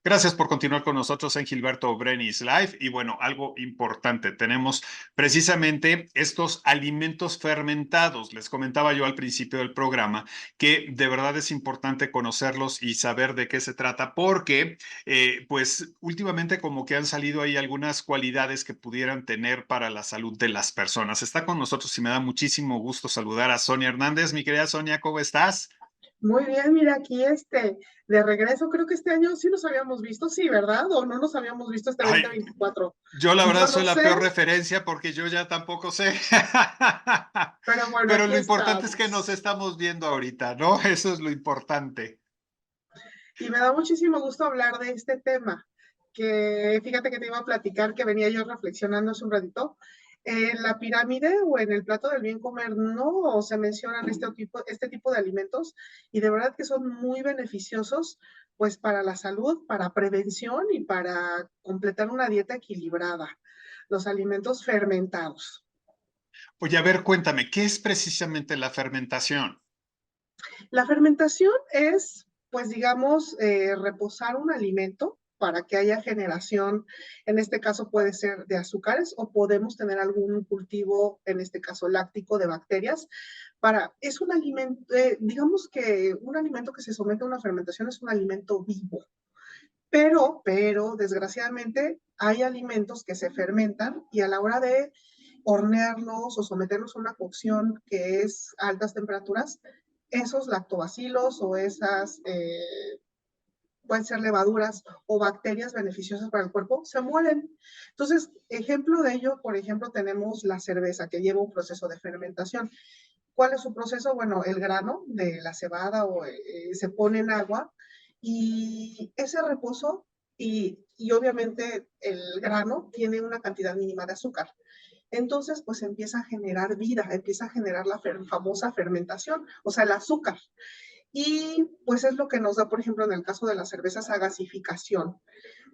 Gracias por continuar con nosotros en Gilberto Brenis Live. Y bueno, algo importante, tenemos precisamente estos alimentos fermentados. Les comentaba yo al principio del programa que de verdad es importante conocerlos y saber de qué se trata, porque pues últimamente como que han salido ahí algunas cualidades que pudieran tener para la salud de las personas. Está con nosotros y me da muchísimo gusto saludar a Sonia Hernández. Mi querida Sonia, ¿cómo estás? Muy bien, mira, aquí de regreso, creo que este año sí nos habíamos visto, sí, ¿verdad? ¿O no nos habíamos visto este Ay, 2024? yo la verdad Yo no soy la sé, peor referencia porque yo ya tampoco sé. pero bueno, Pero aquí lo importante es que nos estamos. estamos viendo ahorita, ¿no? Eso es lo importante. Y me da muchísimo gusto hablar de este tema, que fíjate que te iba a platicar que venía yo reflexionando hace un ratito. En la pirámide o en el plato del bien comer no se mencionan este tipo de alimentos y de verdad que son muy beneficiosos pues para la salud, para prevención y para completar una dieta equilibrada. Los alimentos fermentados. Oye, a ver, cuéntame, ¿qué es precisamente la fermentación? La fermentación es, pues digamos, reposar un alimento para que haya generación, en este caso puede ser de azúcares o podemos tener algún cultivo, en este caso láctico, de bacterias. Es un alimento, digamos que un alimento que se somete a una fermentación es un alimento vivo, pero desgraciadamente hay alimentos que se fermentan y a la hora de hornearlos o someterlos a una cocción que es a altas temperaturas, esos lactobacilos o esas pueden ser levaduras o bacterias beneficiosas para el cuerpo, se mueren. Entonces, ejemplo de ello, por ejemplo, tenemos la cerveza que lleva un proceso de fermentación. ¿Cuál es su proceso? Bueno, el grano de la cebada se pone en agua y ese reposo y obviamente el grano tiene una cantidad mínima de azúcar. Entonces, pues empieza a generar vida, empieza a generar la famosa fermentación, o sea, el azúcar. Y pues es lo que nos da, por ejemplo, en el caso de la cerveza, esa gasificación.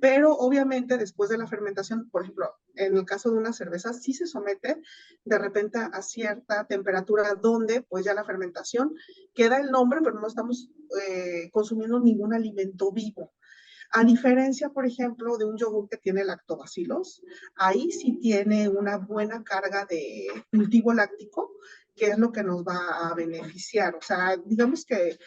Pero obviamente después de la fermentación, por ejemplo, en el caso de una cerveza, sí se somete de repente a cierta temperatura donde pues ya la fermentación queda el nombre, pero no estamos consumiendo ningún alimento vivo. A diferencia, por ejemplo, de un yogur que tiene lactobacilos, ahí sí tiene una buena carga de cultivo láctico, que es lo que nos va a beneficiar. O sea, digamos que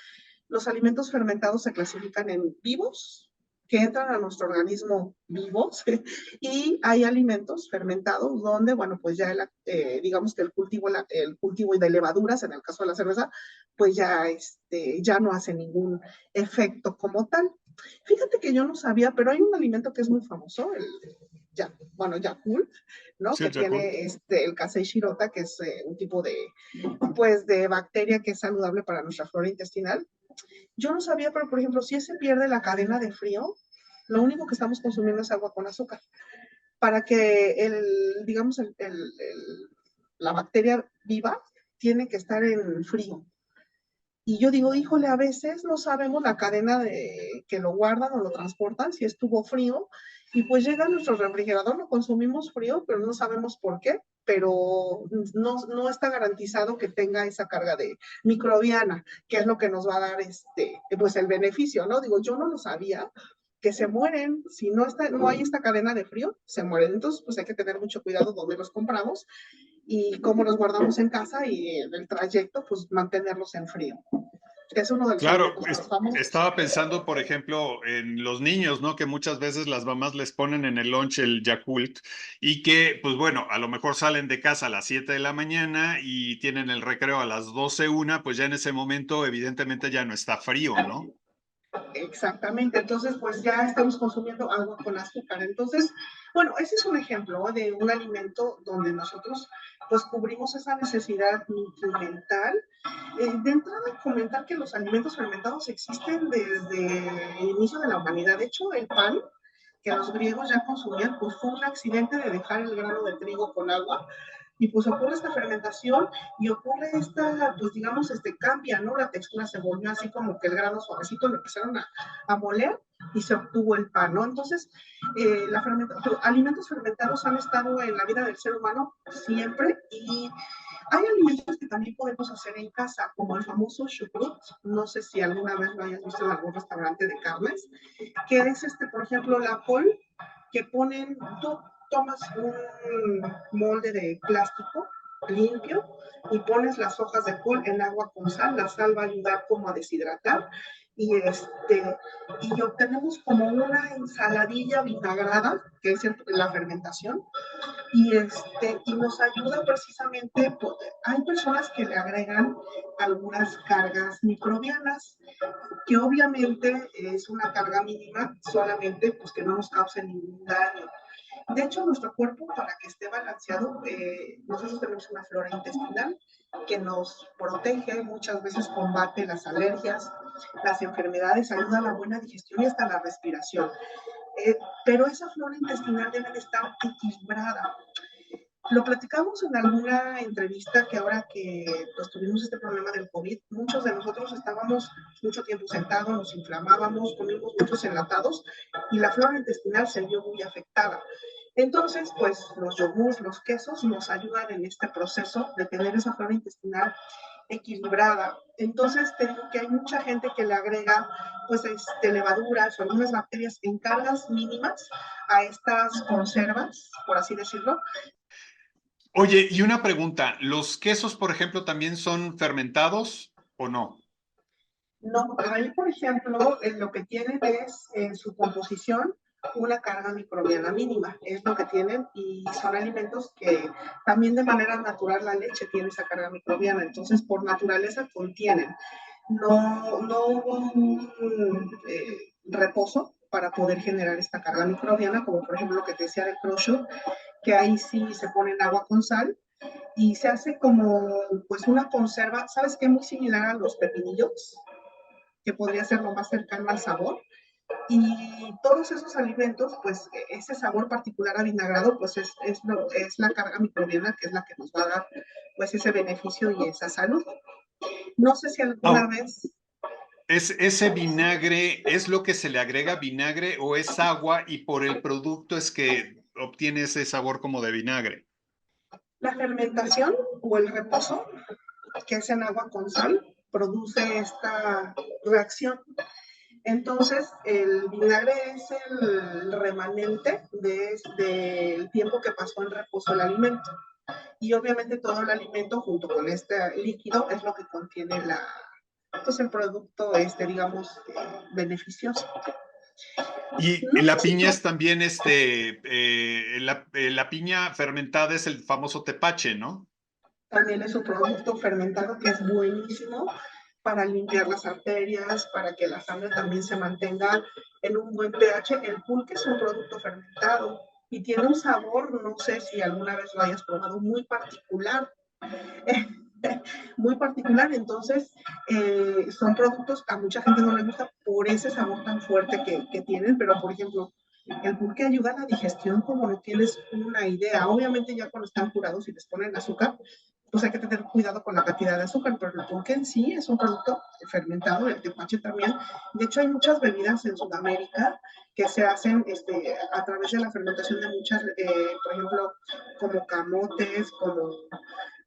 los alimentos fermentados se clasifican en vivos, que entran a nuestro organismo vivos, y hay alimentos fermentados donde, bueno, pues ya digamos que el cultivo de levaduras, en el caso de la cerveza, pues ya no hace ningún efecto como tal. Fíjate que yo no sabía, pero hay un alimento que es muy famoso, bueno, Yakult, ¿no? Sí, Que el Yakult. tiene el Kasei Shirota, que es un tipo pues, de bacteria que es saludable para nuestra flora intestinal. Yo no sabía, pero por ejemplo, si se pierde la cadena de frío, lo único que estamos consumiendo es agua con azúcar. Para que digamos, la bacteria viva tiene que estar en frío. Y yo digo, híjole, a veces no sabemos la cadena que lo guardan o lo transportan, si estuvo frío, y pues llega a nuestro refrigerador, lo consumimos frío, pero no sabemos por qué, pero no está garantizado que tenga esa carga de microbiana, que es lo que nos va a dar pues el beneficio, ¿no? Digo, yo no lo sabía, que se mueren, si no hay esta cadena de frío, se mueren. Entonces, pues hay que tener mucho cuidado donde los compramos y cómo los guardamos en casa y en el trayecto, pues mantenerlos en frío. Es uno de los Claro, alimentos más famosos. estaba pensando, por ejemplo, en los niños, ¿no? Que muchas veces las mamás les ponen en el lunch el Yakult y que, pues bueno, a lo mejor salen de casa a las 7 de la mañana y tienen el recreo a las 12 una, pues ya en ese momento evidentemente ya no está frío, ¿no? Exactamente, entonces pues ya estamos consumiendo agua con azúcar. Entonces, bueno, ese es un ejemplo, ¿no? De un alimento donde nosotros pues cubrimos esa necesidad nutrimental. De entrada, comentar que los alimentos fermentados existen desde el inicio de la humanidad. De hecho, el pan que los griegos ya consumían, pues fue un accidente de dejar el grano de trigo con agua y pues ocurre esta fermentación y ocurre pues digamos, cambia, ¿no? La textura se volvió así como que el grano suavecito lo empezaron a moler y se obtuvo el pan, ¿no? Entonces, los alimentos fermentados han estado en la vida del ser humano siempre y Hay alimentos que también podemos hacer en casa, como el famoso chucrut. No sé si alguna vez lo hayas visto en algún restaurante de carnes, que es, por ejemplo, la col que ponen, tú tomas un molde de plástico limpio y pones las hojas de col en agua con sal. La sal va a ayudar como a deshidratar y y obtenemos como una ensaladilla vinagrada, que es la fermentación, y nos ayuda precisamente, hay personas que le agregan algunas cargas microbianas, que obviamente es una carga mínima, solamente pues que no nos cause ningún daño. De hecho, nuestro cuerpo, para que esté balanceado, nosotros tenemos una flora intestinal que nos protege, muchas veces combate las alergias, las enfermedades, ayuda a la buena digestión y hasta la respiración. Pero esa flora intestinal debe de estar equilibrada. Lo platicamos en alguna entrevista que ahora que pues, tuvimos este problema del COVID, muchos de nosotros estábamos mucho tiempo sentados, nos inflamábamos, comimos muchos enlatados y la flora intestinal se vio muy afectada. Entonces, pues los yogures, los quesos nos ayudan en este proceso de tener esa flora intestinal equilibrada. Entonces, te digo que hay mucha gente que le agrega pues levaduras o algunas bacterias en cargas mínimas a estas conservas, por así decirlo. Oye, y una pregunta, ¿los quesos, por ejemplo, también son fermentados o no? No, ahí, por ejemplo, lo que tienen es en su composición una carga microbiana mínima, es lo que tienen y son alimentos que también de manera natural la leche tiene esa carga microbiana, entonces por naturaleza contienen. No hubo un reposo para poder generar esta carga microbiana, como por ejemplo lo que te decía de crusher, que ahí sí se pone en agua con sal y se hace como pues una conserva, ¿sabes qué? Muy similar a los pepinillos, que podría ser lo más cercano al sabor. Y todos esos alimentos, pues ese sabor particular a vinagrado, pues es la carga microbiana que es la que nos va a dar pues ese beneficio y esa salud. No sé si alguna Ah, vez ese vinagre es lo que se le agrega vinagre o es agua y por el producto es que obtiene ese sabor como de vinagre. la fermentación o el reposo, que es en agua con sal, produce esta reacción. Entonces, el vinagre es el remanente del tiempo que pasó en reposo el alimento. Y obviamente todo el alimento junto con este líquido es lo que contiene pues el producto, digamos, beneficioso. Y No sé la si piña tú es también, la piña fermentada es el famoso tepache, ¿no? también es un producto fermentado que es buenísimo para limpiar las arterias, para que la sangre también se mantenga en un buen pH. El pulque es un producto fermentado y tiene un sabor, no sé si alguna vez lo hayas probado, muy particular. Muy particular, entonces son productos que a mucha gente no le gusta por ese sabor tan fuerte que tienen, pero por ejemplo, el pulque ayuda a la digestión como no tienes una idea. Obviamente ya cuando están curados y les ponen azúcar, pues hay que tener cuidado con la cantidad de azúcar, pero el pulque en sí es un producto fermentado, el tepache también. De hecho, hay muchas bebidas en Sudamérica que se hacen a través de la fermentación de muchas, por ejemplo, como camotes, como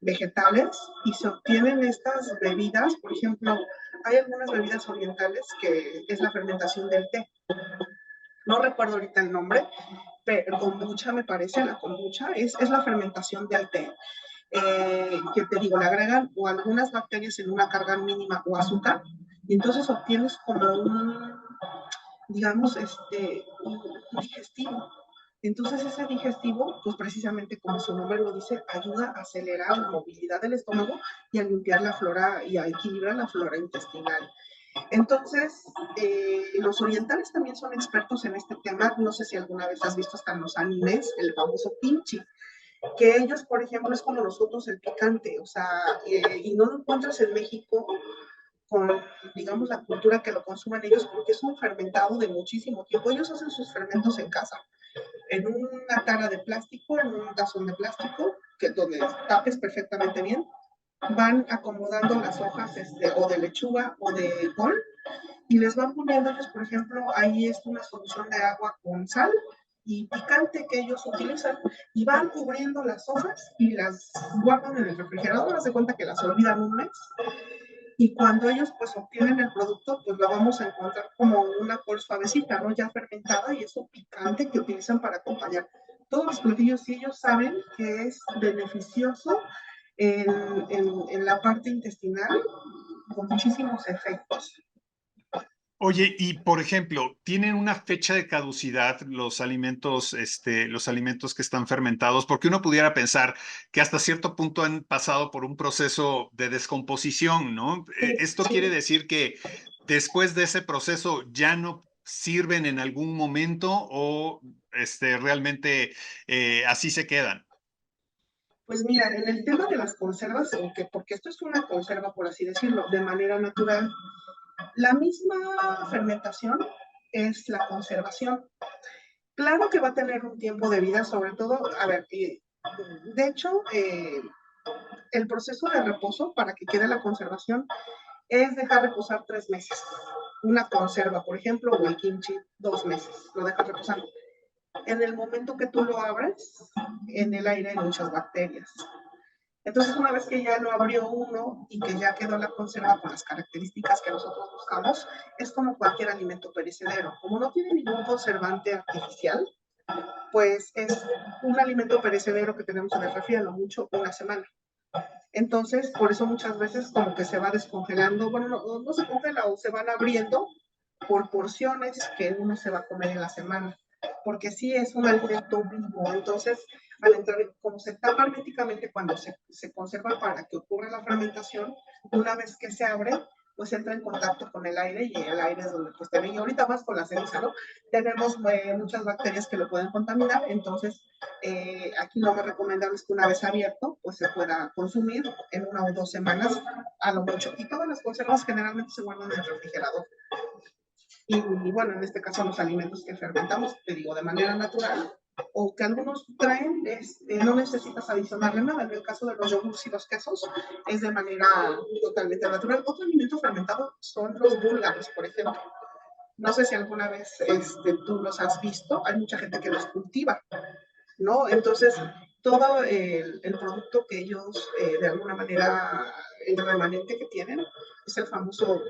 vegetales, y se obtienen estas bebidas. Por ejemplo, hay algunas bebidas orientales que es la fermentación del té. No recuerdo ahorita el nombre, pero kombucha me parece, la kombucha es la fermentación del té. Que te digo, le agregan o algunas bacterias en una carga mínima o azúcar, y entonces obtienes como digamos, un digestivo. Entonces ese digestivo, pues precisamente como su nombre lo dice, ayuda a acelerar la movilidad del estómago y a limpiar la flora y a equilibrar la flora intestinal. Entonces, los orientales también son expertos en este tema. No sé si alguna vez has visto hasta en los animes el famoso kimchi, que ellos, por ejemplo, es como nosotros el picante, o sea, y no lo encuentras en México con, digamos, la cultura que lo consumen ellos, porque es un fermentado de muchísimo tiempo. Ellos hacen sus fermentos en casa, en una tara de plástico, en un tazón de plástico, donde tapes perfectamente bien. Van acomodando las hojas o de lechuga o de col y les van poniendo ellos, por ejemplo, ahí es una solución de agua con sal y picante que ellos utilizan y van cubriendo las hojas y las guardan en el refrigerador. Haz de cuenta que las olvidan un mes y cuando ellos pues obtienen el producto, pues lo vamos a encontrar como una col suavecita, ¿no? Ya fermentada y eso picante que utilizan para acompañar todos los platillos y ellos saben que es beneficioso en la parte intestinal con muchísimos efectos. Oye, y por ejemplo, ¿tienen una fecha de caducidad los alimentos que están fermentados? Porque uno pudiera pensar que hasta cierto punto han pasado por un proceso de descomposición, ¿no? Sí, Esto quiere sí. decir que después de ese proceso ya no sirven en algún momento o realmente así se quedan. Pues mira, en el tema de las conservas, porque esto es una conserva, por así decirlo, de manera natural, la misma fermentación es la conservación. Claro que va a tener un tiempo de vida, sobre todo, a ver, de hecho, el proceso de reposo para que quede la conservación es dejar reposar 3 meses. Una conserva, por ejemplo, o el kimchi, 2 meses, lo dejas reposar. En el momento que tú lo abres, en el aire hay muchas bacterias. Entonces, una vez que ya lo abrió uno y que ya quedó la conserva con las características que nosotros buscamos, es como cualquier alimento perecedero. Como no tiene ningún conservante artificial, pues es un alimento perecedero que tenemos en el refri a lo mucho una semana. Entonces, por eso muchas veces como que se va descongelando, bueno, no se congela o se van abriendo por porciones que uno se va a comer en la semana, porque sí es un alimento vivo. Entonces, al entrar, como se tapa herméticamente cuando se conserva para que ocurra la fermentación, una vez que se abre, pues entra en contacto con el aire y el aire es donde pues también, y ahorita más con la ceniza, ¿no? Tenemos muchas bacterias que lo pueden contaminar, entonces aquí lo más recomendable es que una vez abierto, pues se pueda consumir en 1 o 2 semanas a lo mucho. Y todas las conservas generalmente se guardan en el refrigerador. Y bueno, en este caso los alimentos que fermentamos, te digo, de manera natural, o que algunos traen, no necesitas adicionarle nada. En el caso de los yogurts y los quesos, es de manera totalmente natural. Otro alimento fermentado son los búlgaros, por ejemplo. No sé si alguna vez tú los has visto, hay mucha gente que los cultiva, ¿no? Entonces, todo el producto que ellos, de alguna manera, el remanente que tienen, es el famoso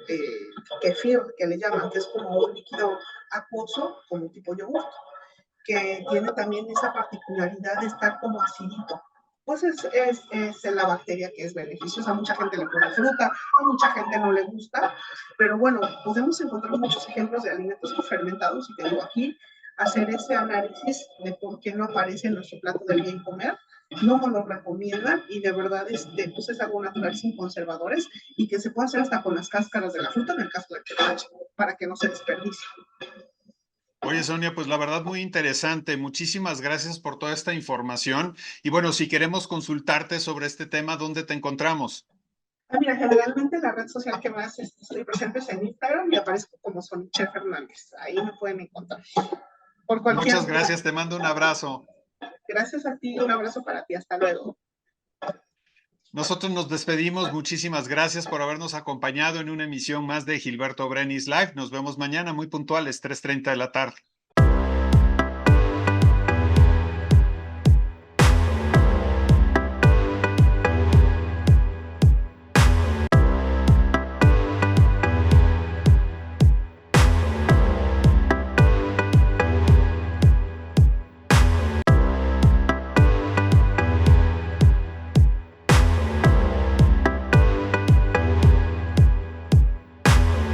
kefir, que le llaman, que es como un líquido acuoso, como tipo yogur, que tiene también esa particularidad de estar como acidito. Pues es la bacteria que es beneficiosa. A mucha gente le pone fruta, a mucha gente no le gusta, pero bueno, podemos encontrar muchos ejemplos de alimentos fermentados y te digo aquí, hacer ese análisis de por qué no aparece en nuestro plato del bien comer, no nos lo recomiendan y de verdad pues es algo natural sin conservadores y que se puede hacer hasta con las cáscaras de la fruta en el caso de que para que no se desperdicie. Oye, Sonia, pues la verdad muy interesante. Muchísimas gracias por toda esta información. Y bueno, si queremos consultarte sobre este tema, ¿dónde te encontramos? Mira, generalmente la red social que más estoy presente es en Instagram y aparezco como Sonichef Fernández. Ahí me pueden encontrar. Por cualquier Muchas duda. gracias, te mando un abrazo. Gracias a ti, un abrazo para ti. Hasta luego. Nosotros nos despedimos. Muchísimas gracias por habernos acompañado en una emisión más de Gilberto Brenis Live. Nos vemos mañana muy puntuales, 3:30 de la tarde.